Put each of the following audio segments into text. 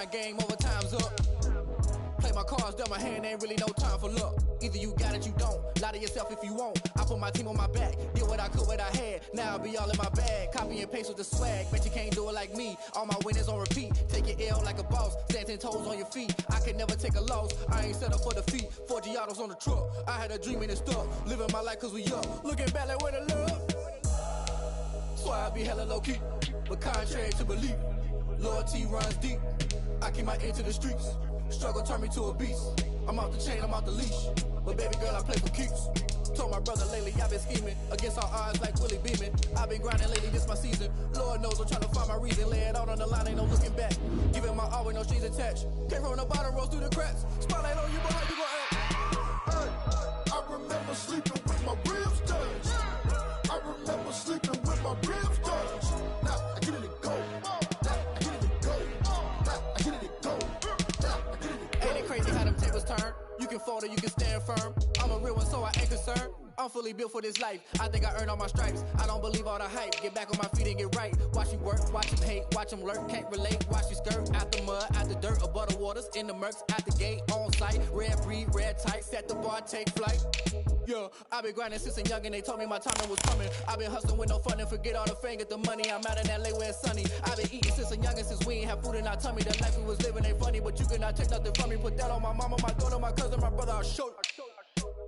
grind game, overtime's up. Play my cards, dealt my hand, ain't really no time for luck. Either you got it, you don't. Lie to yourself if you won't. I put my team on my back, did what I could, what I had. Now I'll be all in my bag, copy and paste with the swag. Bet you can't do it like me, all my winners on repeat. Take your L like a boss, stand 10 toes on your feet. I can never take a loss, I ain't set up for defeat. 4 Giottos on the truck, I had a dream and it stuck. Living my life cause we up, looking back like where the love. So I be hella low key, but contrary to belief, loyalty runs deep. I keep my ear to the streets. Struggle turned me to a beast. I'm off the chain, I'm off the leash. But baby girl, I play for keeps. Told my brother lately, I've been scheming against all odds like Willie Beeman. I've been grinding lately, this my season. Lord knows I'm trying to find my reason. Lay it out on the line, ain't no looking back. Giving my all with no strings attached. Came from the bottom, rose through the cracks. Spotlight on you, but how you gon' act? Hey, I remember sleeping with my ribs touched. I remember sleeping with my ribs touched. Now I get it to go. Now I get it to go. Now I get it to go. Ain't it crazy how them tables turn? You can fold or you can stand firm. I'm a real one, so I ain't concerned. I'm fully built for this life. I think I earned all my stripes. I don't believe all the hype. Get back on my feet and get right. Watch you work, watch him hate, watch him lurk. Can't relate, watch you skirt. Out the mud, out the dirt, above the waters, in the murks, out the gate, on site. Red breed, red tight, set the bar, take flight. Yeah, I've been grinding since a young and they told me my timing was coming. I've been hustling with no fun and forget all the fame, get the money. I'm out in LA where it's sunny. I've been eating since a young and since we ain't have food in our tummy. The life we was living ain't funny, but you cannot take nothing from me. Put that on my mama, my daughter, my cousin, my brother, I'll show you.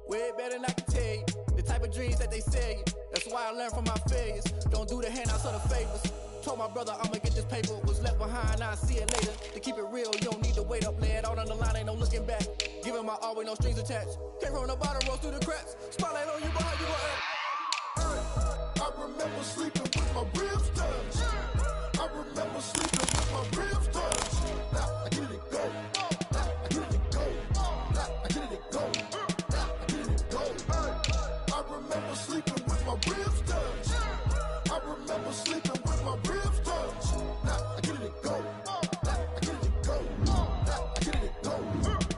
Way better than I can tell you. The type of dreams that they sell you. That's why I learned from my failures. Don't do the handouts or the favors. Told my brother I'ma get this paper. Was left behind, I'll see it later. To keep it real, you don't need to wait up. Lay it out on the line, ain't no looking back. Giving my all with no strings attached. Came from the bottom, rose through the cracks. Spotlight on you, but how you gon' act? Hey, I remember sleeping with my ribs touched. I remember sleeping with my ribs touched. Now I get it to go. Now I get it to go. Now I get it to go. Now I get it to go. Hey, I remember sleeping with my ribs touched. I remember sleeping with my ribs touched. Now I get it to go. Now I get it to go. Now I get it to go.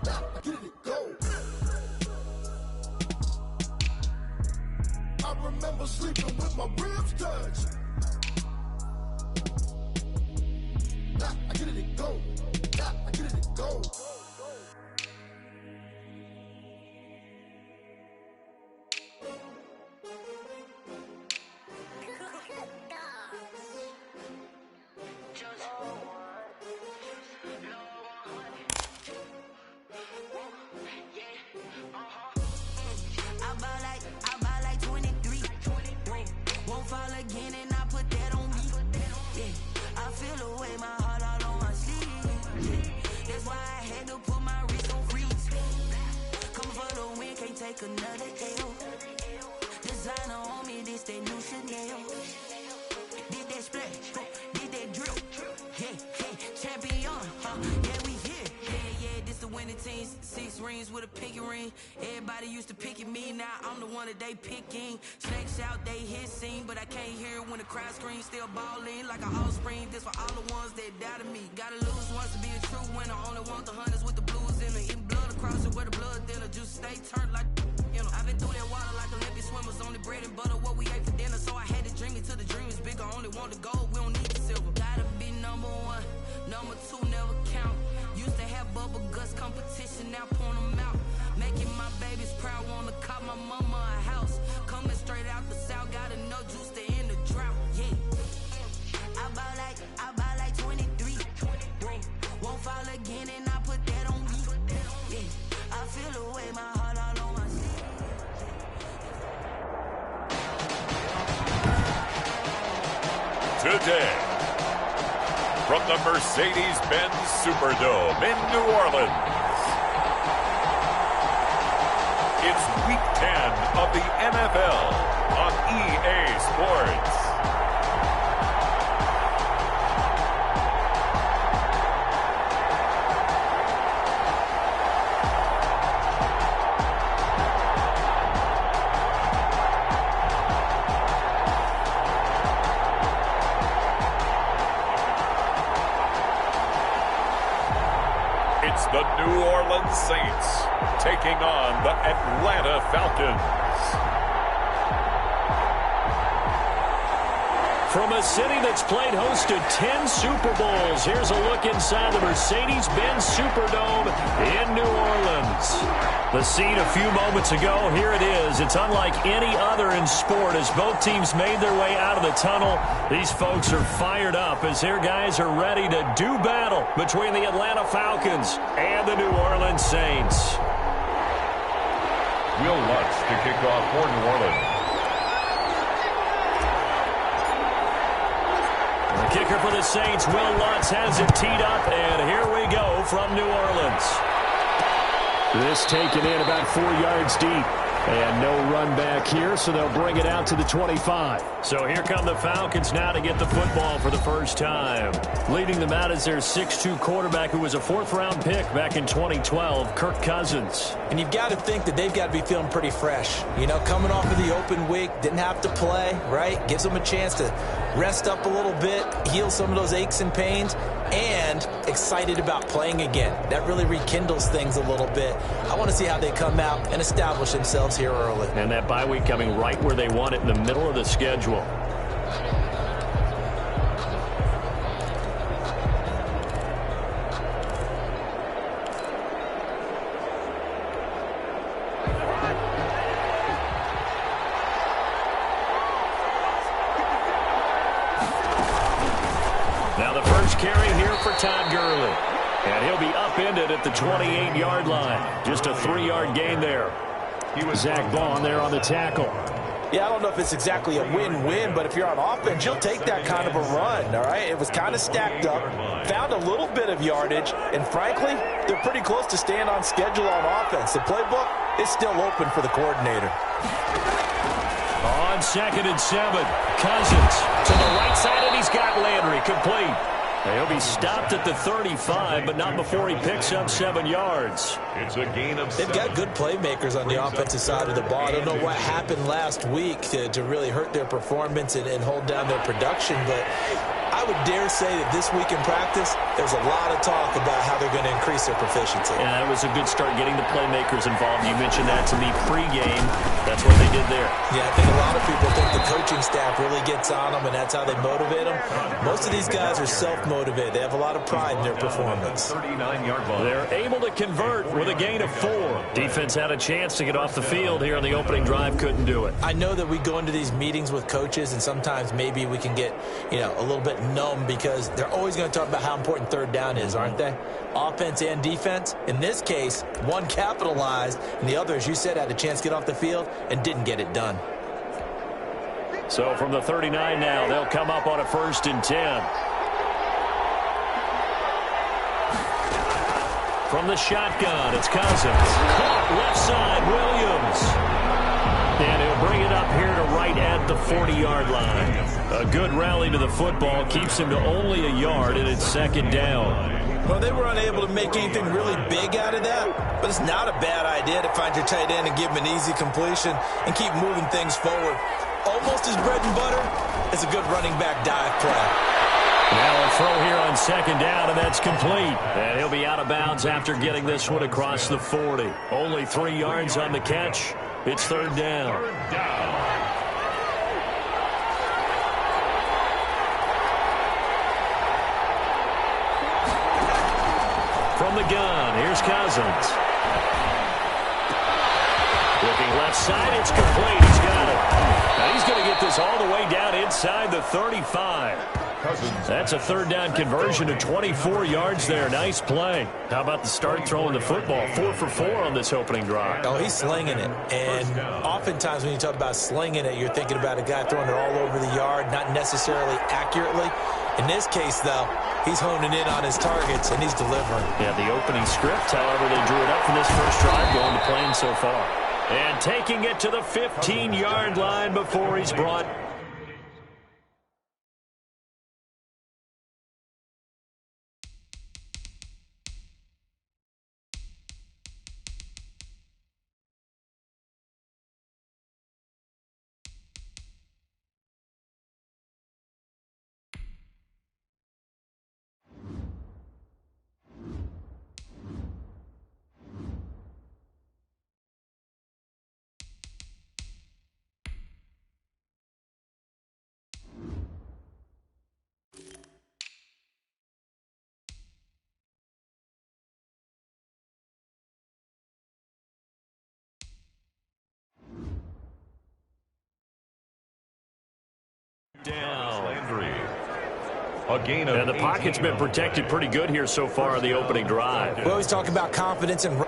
Now I get it to go. I remember sleeping with my ribs touched. Now I get it to go. Now I get it to go. I buy like 23. Won't fall again and I put that on me. Yeah, I feel the way, my heart all on my sleeve. That's why I had to put my wrist on freeze. Coming for the win, can't take another L. Designer on me, this that new Chanel. Did that splash, did that drip. Yeah, champion, yeah, we here. Yeah, this the winning team. 6 rings with a pinky ring. Everybody used to pick at me, now I'm the one that they picking. Snakes out, they hit scene, but I can't hear it when the crowd screams. Still balling like an offspring. This for all the ones that doubted me. Gotta lose once to be a true winner. Only want the hunters with the blues in it. Eating blood across it where the blood thinner. Just stay turned like, you know. I've been through that water like Olympic swimmers. Only bread and butter, what we ate for dinner. So I had to dream it till the dream is bigger. Only want the gold, we don't need the silver. Gotta be number 1, number 2 never count. Used to have bubble guts competition, now point them out. Making my babies proud, wanna cop my mama a house. Coming straight out the south, got enough juice to end the drought. Yeah, I buy like 23. Won't fall again and I put that on me. Yeah, I feel the way, my heart all on my sleeve. Today, from the Mercedes-Benz Superdome in New Orleans, it's Week 10 of the NFL on EA Sports. It's the New Orleans Saints taking on the Atlanta Falcons. From a city that's played host to 10 Super Bowls, here's a look inside the Mercedes-Benz Superdome in New Orleans. The scene a few moments ago, here it is. It's unlike any other in sport as both teams made their way out of the tunnel. These folks are fired up as their guys are ready to do battle between the Atlanta Falcons and the New Orleans Saints. Will Lutz to kick off for New Orleans. The kicker for the Saints, Will Lutz, has it teed up, and here we go from New Orleans. This taken in about 4 yards deep. And no run back here, so they'll bring it out to the 25. So here come the Falcons now to get the football for the first time. Leading them out is their 6'2 quarterback who was a fourth-round pick back in 2012, Kirk Cousins. And you've got to think that they've got to be feeling pretty fresh. You know, coming off of the open week, didn't have to play, right? Gives them a chance to rest up a little bit, heal some of those aches and pains, and excited about playing again. That really rekindles things a little bit. I want to see how they come out and establish themselves here early. And that bye week coming right where they want it, in the middle of the schedule. Now the first carry here for Todd Gurley. And he'll be upended at the 28-yard line. Just a 3-yard gain there. Zach Bond there on the tackle. Yeah, I don't know if it's exactly a win-win, but if you're on offense, you'll take that kind of a run, all right? It was kind of stacked up, found a little bit of yardage, and frankly, they're pretty close to staying on schedule on offense. The playbook is still open for the coordinator. On 2nd and 7, Cousins to the right side, and he's got Landry complete. He'll be stopped at the 35, but not before he picks up 7 yards. It's a gain of They've got good playmakers on the offensive side of the ball. I don't know what happened last week to really hurt their performance and hold down their production, but I would dare say that this week in practice, there's a lot of talk about how they're going to increase their proficiency. Yeah, that was a good start getting the playmakers involved. You mentioned that to me pregame. That's what they did there. Yeah, I think a lot of people think the coaching staff really gets on them, and that's how they motivate them. Most of these guys are self-motivated. They have a lot of pride in their performance. 39-yard line. They're able to convert with a gain of 4. Defense had a chance to get off the field here on the opening drive, couldn't do it. I know that we go into these meetings with coaches, and sometimes maybe we can get, a little bit numb because they're always going to talk about how important third down is, aren't they? Offense and defense. In this case, one capitalized, and the other, as you said, had a chance to get off the field and didn't get it done. So from the 39 now, they'll come up on a 1st and 10. From the shotgun, it's Cousins. Caught left side, Williams. And he'll bring it up here to right at the 40-yard line. A good rally to the football keeps him to only a yard, and it's 2nd down. Well, they were unable to make anything really big out of that, but it's not a bad idea to find your tight end and give him an easy completion and keep moving things forward. Almost as bread and butter as a good running back dive play. Now a throw here on 2nd down, and that's complete. And he'll be out of bounds after getting this one across the 40. Only 3 yards on the catch. It's 3rd down. From the gun, here's Cousins. Looking left side, it's complete. He's got it. Now he's going to get this all the way down inside the 35. That's a 3rd down conversion of 24 yards there. Nice play. How about the start throwing the football? 4 for 4 on this opening drive. Oh, he's slinging it. And oftentimes when you talk about slinging it, you're thinking about a guy throwing it all over the yard, not necessarily accurately. In this case, though, he's honing in on his targets, and he's delivering. Yeah, the opening script, however, they drew it up for this first drive, going to plan so far. And taking it to the 15-yard line before he's brought down. A gain of And the pocket's been protected pretty good here so far on the opening drive. We always talk about confidence and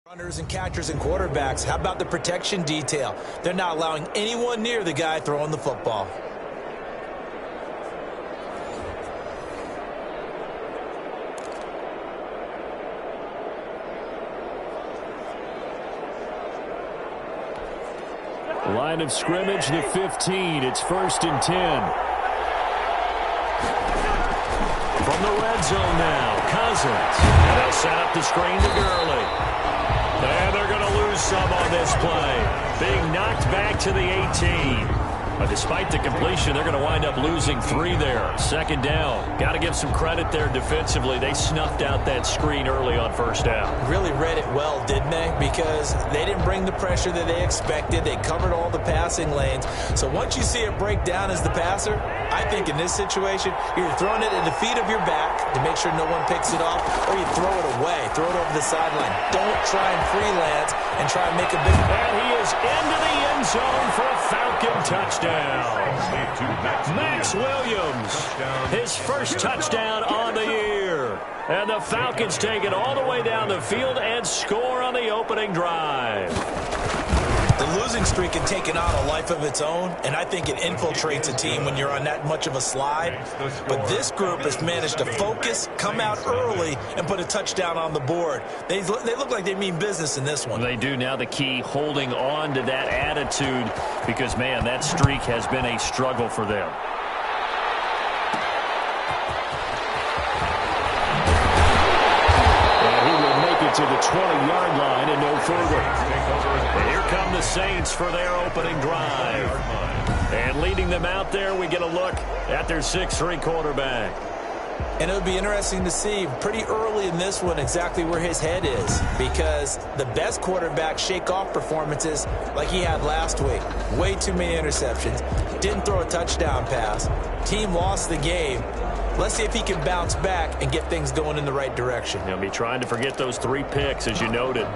runners and catchers and quarterbacks. How about the protection detail? They're not allowing anyone near the guy throwing the football. Line of scrimmage, the 15. It's 1st and 10. From the red zone now, Cousins. And they'll set up the screen to Gurley. And they're going to lose some on this play. Being knocked back to the 18. But despite the completion, they're going to wind up losing 3 there. 2nd down. Got to give some credit there defensively. They snuffed out that screen early on 1st down. Really read it well, didn't they? Because they didn't bring the pressure that they expected. They covered all the passing lanes. So once you see it break down as the passer, I think in this situation, you're throwing it at the feet of your back to make sure no one picks it off, or you throw it away, throw it over the sideline. Don't try and freelance and try and make a big play. And he is into the end zone for a Falcon touchdown. Max Williams, his first touchdown on the year. And the Falcons take it all the way down the field and score on the opening drive. The losing streak had taken on a life of its own, and I think it infiltrates a team when you're on that much of a slide. But this group has managed to focus, come out early, and put a touchdown on the board. They look like they mean business in this one. They do. Now the key, holding on to that attitude, because, man, that streak has been a struggle for them. To the 20-yard line and no further. And here come the Saints for their opening drive. And leading them out there, we get a look at their 6'3" quarterback. And it would be interesting to see pretty early in this one exactly where his head is, because the best quarterbacks shake off performances like he had last week. Way too many interceptions. Didn't throw a touchdown pass. Team lost the game. Let's see if he can bounce back and get things going in the right direction. He'll be trying to forget those 3 picks, as you noted.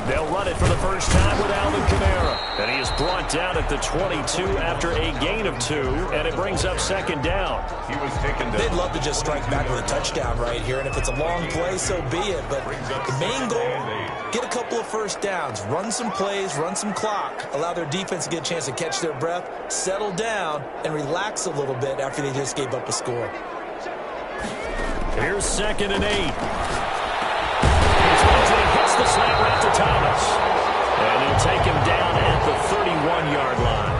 They'll run it for the first time with Alvin Kamara. And he is brought down at the 22 after a gain of 2, and it brings up 2nd down. They'd love to just strike back with a touchdown right here, and if it's a long play, so be it. But the main goal, get a couple of first downs, run some plays, run some clock, allow their defense to get a chance to catch their breath, settle down, and relax a little bit after they just gave up a score. Here's 2nd and 8. Hits the slant route to Thomas. And he'll take him down at the 31-yard line.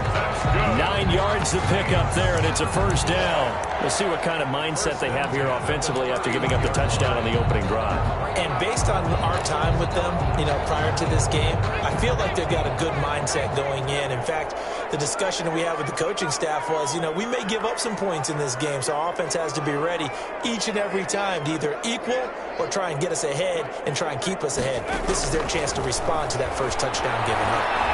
9 yards to pick up there, and it's a 1st down. We'll see what kind of mindset they have here offensively after giving up the touchdown on the opening drive. And based on our time with them, prior to this game, I feel like they've got a good mindset going in. In fact, the discussion that we had with the coaching staff was, we may give up some points in this game, so our offense has to be ready each and every time to either equal or try and get us ahead and try and keep us ahead. This is their chance to respond to that first touchdown given up.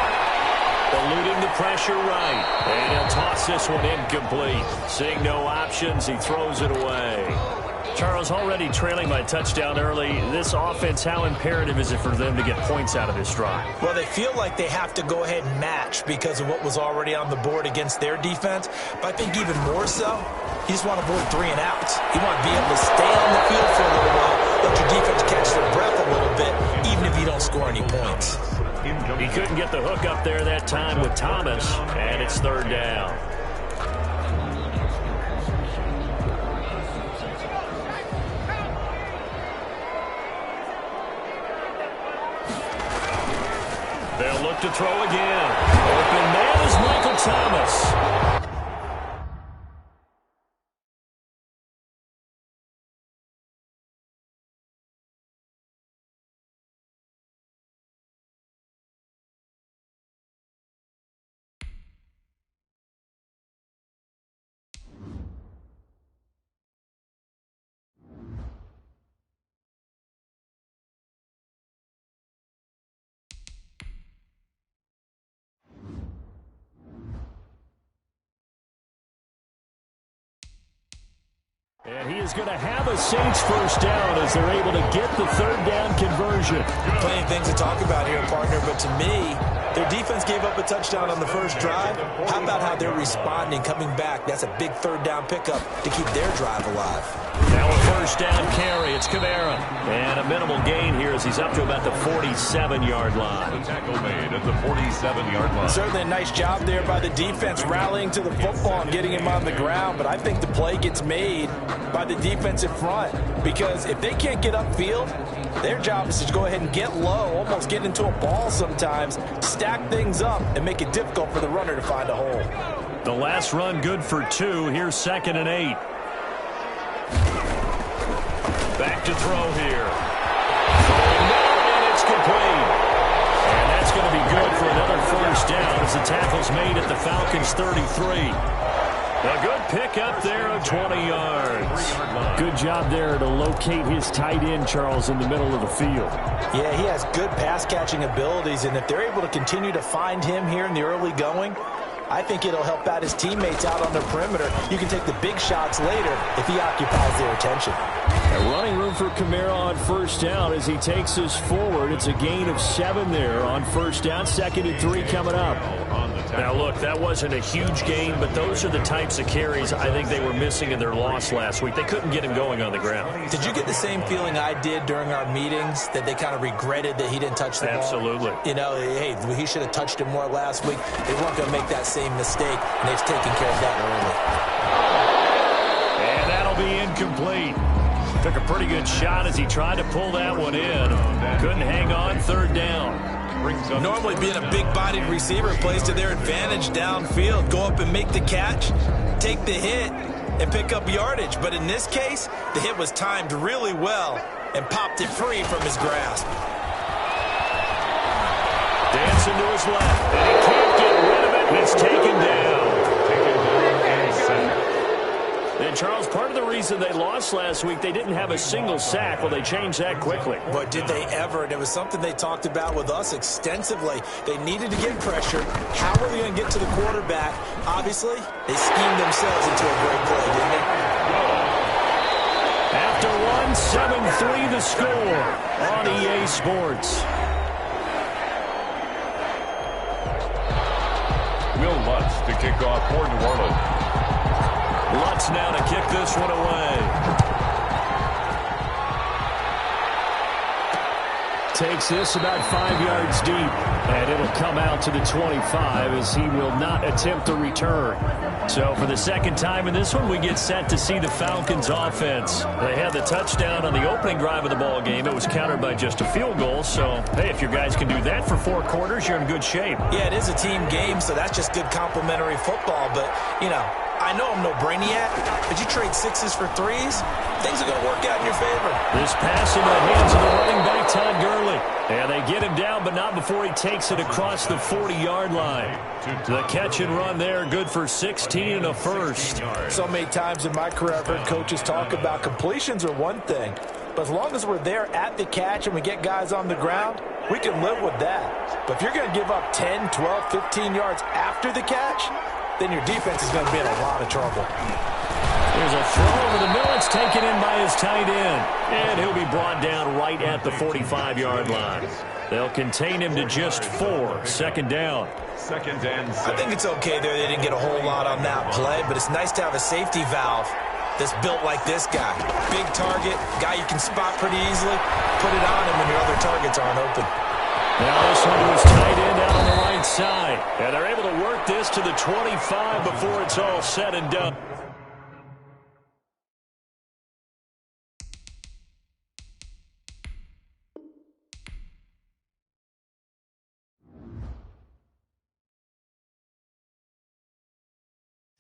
Eluding the pressure right. And he'll toss this one incomplete. Seeing no options, he throws it away. Charles, already trailing by touchdown early. This offense, how imperative is it for them to get points out of this drive? Well, they feel like they have to go ahead and match because of what was already on the board against their defense. But I think even more so, you just want to avoid 3 and outs. You want to be able to stay on the field for a little while, let your defense catch their breath a little bit, even if you don't score any points. He couldn't get the hook up there that time with Thomas, and it's 3rd down. They'll look to throw again. Open man is Michael Thomas. And he is going to have a Saints first down as they're able to get the third down conversion. Plenty of things to talk about here, partner, but to me, their defense gave up a touchdown on the first drive. How about how they're responding, coming back? That's a big third down pickup to keep their drive alive. Now a first down carry. It's Kamara. And a minimal gain here as he's up to about the 47-yard line. The tackle made at the 47-yard line. Certainly a nice job there by the defense rallying to the football and getting him on the ground. But I think the play gets made by the defensive front, because if they can't get upfield, their job is to go ahead and get low, almost get into a ball sometimes, stack things up, and make it difficult for the runner to find a hole. The last run good for 2. Here's 2nd and 8. Back to throw here. Throwing down, and it's complete. And that's going to be good for another first down as the tackle's made at the Falcons' 33. A good pickup there of 20 yards. Good job there to locate his tight end, Charles, in the middle of the field. Yeah, he has good pass-catching abilities, and if they're able to continue to find him here in the early going, I think it'll help out his teammates out on the perimeter. You can take the big shots later if he occupies their attention. A running room for Kamara on first down as he takes us forward. It's a gain of 7 there on first down. 2nd and 3 coming up. Now, look, that wasn't a huge gain, but those are the types of carries I think they were missing in their loss last week. They couldn't get him going on the ground. Did you get the same feeling I did during our meetings, that they kind of regretted that he didn't touch the ball? Absolutely. You know, hey, he should have touched him more last week. They weren't going to make that same mistake, and they've taken care of that early. And that'll be incomplete. Took a pretty good shot as he tried to pull that one in. Couldn't hang on. 3rd down. Normally being a big-bodied receiver plays to their advantage downfield. Go up and make the catch, take the hit, and pick up yardage. But in this case, the hit was timed really well and popped it free from his grasp. Dancing to his left, and he can't get rid of it. It's taken down. And, Charles, part of the reason they lost last week, they didn't have a single sack. Well, they changed that quickly. But did they ever? And it was something they talked about with us extensively. They needed to get pressure. How were they going to get to the quarterback? Obviously, they schemed themselves into a great play, didn't they? After one, 7-3 the score on EA Sports. Will Lutz to kick off for New Orleans. Lutz now to kick this one away. Takes this about 5 yards deep, and it'll come out to the 25 as he will not attempt a return. So for the second time in this one, we get set to see the Falcons offense. They had the touchdown on the opening drive of the ball game. It was countered by just a field goal. So, hey, if your guys can do that for 4 quarters, you're in good shape. Yeah, it is a team game, so that's just good complimentary football. But, you know, I know I'm no brainiac, but you trade 6s for 3s, things are going to work out in your favor. This pass in the hands of the running back, Todd Gurley. And they get him down, but not before he takes it across the 40-yard line. The catch and run there, good for 16 and a first. So many times in my career I've heard coaches talk about completions are one thing, but as long as we're there at the catch and we get guys on the ground, we can live with that. But if you're going to give up 10, 12, 15 yards after the catch, then your defense is going to be in a lot of trouble. There's a throw over the middle. It's taken in by his tight end. And he'll be brought down right at the 45-yard line. They'll contain him to just 4. 2nd down. 2nd and 6. I think it's okay there. They didn't get a whole lot on that play, but it's nice to have a safety valve that's built like this guy. Big target, guy you can spot pretty easily. Put it on him when your other targets aren't open. Now this one to his tight end out on the right side. And they're able to work this to the 25 before it's all said and done.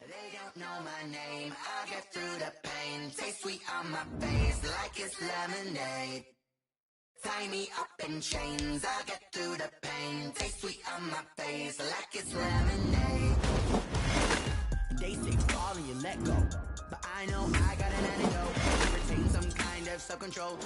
They don't know my name, I get through the pain. Taste sweet on my face like it's lemonade. Tie me up in chains, I get through the pain. Taste sweet on my face like it's lemonade. They say fall and you let go, but I know I got an antidote. Retain some kind of self-control.